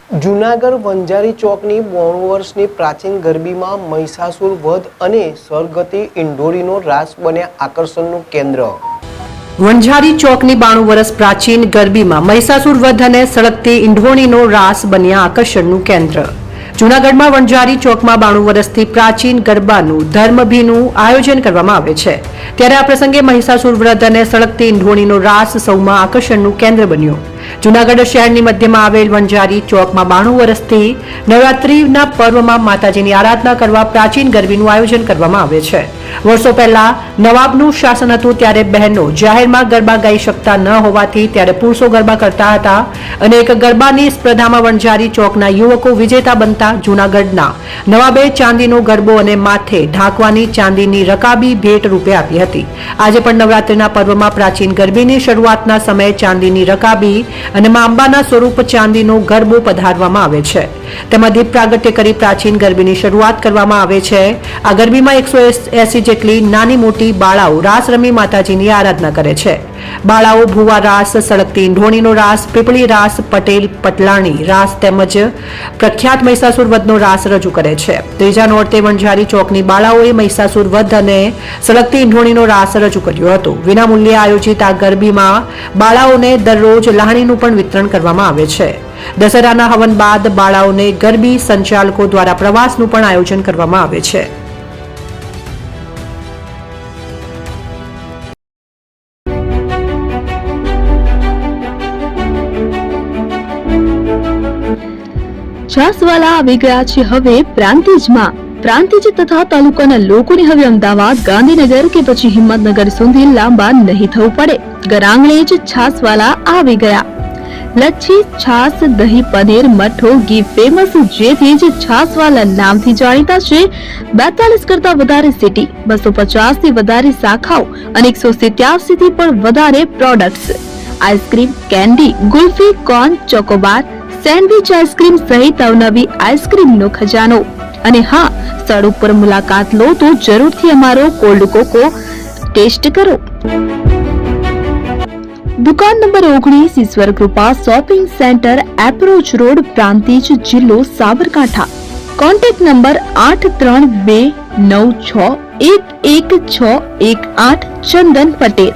જૂનાગઢ વંજારી ચોકની 92 વર્ષની પ્રાચીન ગરબીમાં મહિષાસુર વધ અને સ્વર્ગતી ઇંઢોળીનો રાસ બન્યા આકર્ષણનું કેન્દ્ર। વંજારી ચોકની 92 વર્ષ પ્રાચીન ગરબીમાં મહિષાસુર વધ અને સળગતી ઇંઢોળીનો રાસ બન્યા આકર્ષણનું કેન્દ્ર। જૂનાગઢમાં વંજારી ચોકમાં 92 વર્ષથી પ્રાચીન ગરબાનું ધર્મભીનું આયોજન કરવામાં આવે છે, ત્યારે આ પ્રસંગે મહિષાસુર વધ અને સળગતી ઇંઢોળીનો રાસ સૌમાં આકર્ષણનું કેન્દ્ર બન્યો। જૂનાગઢ શહેરની મધ્યમાં આવેલ વંજારી ચોકમાં 92 વર્ષથી નવરાત્રિના પર્વમાં માતાજીની આરાધના કરવા પ્રાચીન ગરબીનું આયોજન કરવામાં આવે છે। વર્ષો પહેલા નવાબનું શાસન હતું, ત્યારે બહેનો જાહેરમાં ગરબા ગાઈ શકતા ન હોવાથી ત્યારે પુરુષો ગરબા કરતા હતા અને એક ગરબાની સ્પર્ધામાં વંજારી ચોકના યુવકો વિજેતા બનતા જૂનાગઢના નવાબે ચાંદીનો ગરબો અને માથે ઢાંકવાની ચાંદીની રકાબી ભેટ રૂપે આપી હતી। આજે પણ નવરાત્રિના પર્વમાં પ્રાચીન ગરબીની શરૂઆતના સમયે ચાંદીની રકાબી અને મા અંબાના સ્વરૂપ ચાંદીનો ગરબો પધારવામાં આવે છે, તેમાં દીપ પ્રાગટ્ય કરી પ્રાચીન ગરબીની શરૂઆત કરવામાં આવે છે। આ ગરબીમાં 180 જેટલી નાની મોટી બાળાઓ રાસ રમી માતાજીની આરાધના કરે છે। બાળાઓ ભુવા રાસ, સળગતી ઇંઢોળીનો રાસ, પીપળી રાસ, પટેલ પટલાણી રાસ તેમજ પ્રખ્યાત મહિષાસુર વધનો રાસ રજૂ કરે છે। ત્રીજા નોરતે વંજારી ચોકની બાળાઓએ મહિષાસુર વધ અને સળગતી ઇંઢોળીનો રાસ રજૂ કર્યો હતો। વિનામૂલ્યે આયોજિત આ ગરબીમાં બાળાઓને દરરોજ લાહણીનું પણ વિતરણ કરવામાં આવે છે। દશેરાના હવન બાદ બાળાઓને ગરબી સંચાલકો દ્વારા પ્રવાસનું પણ આયોજન કરવામાં આવે છે। છાસવાલા આવી ગયા છે હવે પ્રાંતિજમાં। પ્રાંતિજ તથા તાલુકાના લોકોને હવે અમદાવાદ, ગાંધીનગર કે પછી હિંમતનગર સુધી લાંબા નહીં થવું પડે। ઘરાંગણે જ છાસવાલા આવી ગયા। લચ્છી, છાસ, દહીં, પનીર, મઠો, ઘી ફેમસ, જેથી જ છાસવાલા નામથી જાણીતા છે। 42 કરતા વધારે સિટી, 250 થી વધારે શાખાઓ અને 187 થી પણ વધારે products. Ice cream, candy, kulfi, corn, Chocobar, sandwich ice cream સહિત અવનવી આઈસ્ક્રીમનો ખજાનો। અને હા, સ્થળ ઉપર મુલાકાત લો તો જરૂરથી અમારો કોલ્ડ કોકો ટેસ્ટ કરો। દુકાન number 19, Ishwar Krupa shopping centre, approach road, Prantij, જિલ્લો સાબરકાંઠા। Contact number 8329611618 Chandan Patel.